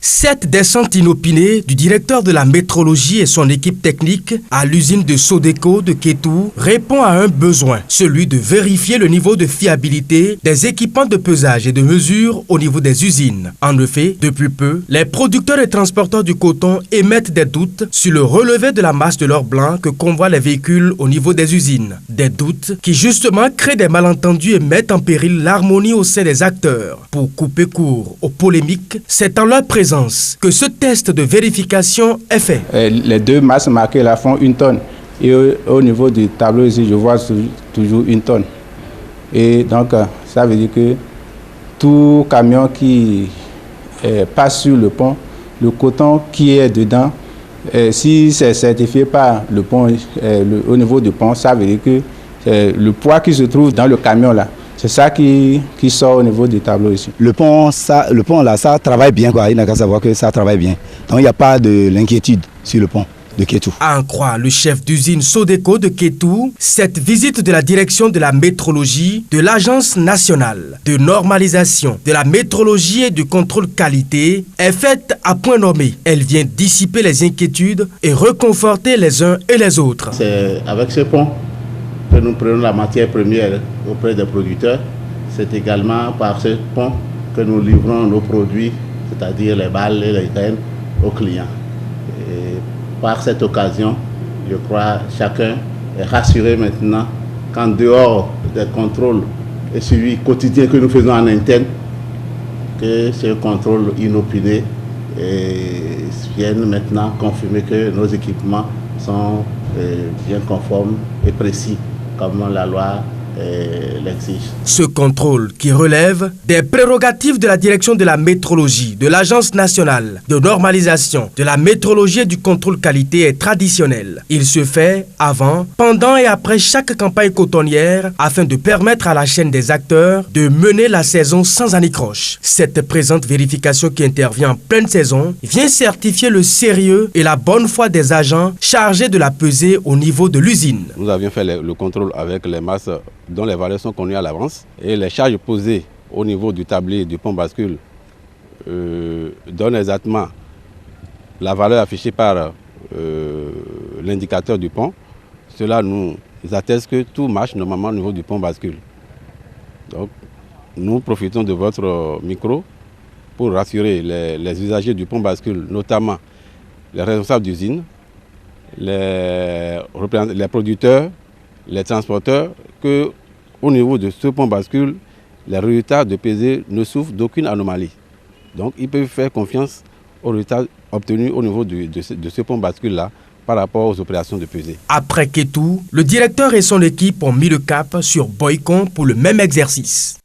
Cette descente inopinée du directeur de la métrologie et son équipe technique à l'usine de Sodeco de Kétou répond à un besoin, celui de vérifier le niveau de fiabilité des équipements de pesage et de mesure au niveau des usines. En effet, depuis peu, les producteurs et transporteurs du coton émettent des doutes sur le relevé de la masse de l'or blanc que convoient les véhicules au niveau des usines. Des doutes qui justement créent des malentendus et mettent en péril l'harmonie au sein des acteurs. Pour couper court aux polémiques, c'est en leur présence que ce test de vérification est fait. Les deux masses marquées là font 1 tonne. Et au niveau du tableau ici, je vois toujours 1 tonne. Et donc, ça veut dire que tout camion qui passe sur le pont, le coton qui est dedans, si c'est certifié par le pont, au niveau du pont, ça veut dire que le poids qui se trouve dans le camion là, c'est ça qui sort au niveau du tableau ici. Le pont là, ça travaille bien, quoi. Il n'a qu'à savoir que ça travaille bien. Donc il n'y a pas de l'inquiétude sur le pont de Kétou. À en croire le chef d'usine Sodeco de Kétou, cette visite de la direction de la métrologie, de l'Agence nationale de normalisation de la métrologie et du contrôle qualité est faite à point nommé. Elle vient dissiper les inquiétudes et reconforter les uns et les autres. C'est avec ce pont que nous prenons la matière première auprès des producteurs. C'est également par ce pont que nous livrons nos produits, c'est-à-dire les balles et les graines, aux clients. Et par cette occasion, je crois que chacun est rassuré maintenant qu'en dehors des contrôles et suivis quotidiens que nous faisons en interne, que ce contrôle inopiné vienne maintenant confirmer que nos équipements sont bien conformes et précis, comme la loi l'exige. Ce contrôle qui relève des prérogatives de la direction de la métrologie, de l'Agence nationale de normalisation de la métrologie et du contrôle qualité est traditionnel. Il se fait avant, pendant et après chaque campagne cotonnière afin de permettre à la chaîne des acteurs de mener la saison sans anicroche. Cette présente vérification qui intervient en pleine saison vient certifier le sérieux et la bonne foi des agents chargés de la peser au niveau de l'usine. Nous avions fait le contrôle avec les masses dont les valeurs sont connues à l'avance et les charges posées au niveau du tablier du pont bascule donnent exactement la valeur affichée par l'indicateur du pont. Cela nous atteste que tout marche normalement au niveau du pont bascule. Donc, nous profitons de votre micro pour rassurer les usagers du pont bascule, notamment les responsables d'usine, les producteurs, les transporteurs, qu'au niveau de ce pont bascule, les résultats de pesée ne souffrent d'aucune anomalie. Donc ils peuvent faire confiance aux résultats obtenus au niveau de ce pont bascule-là par rapport aux opérations de pesée. Après Kétou, le directeur et son équipe ont mis le cap sur Boycon pour le même exercice.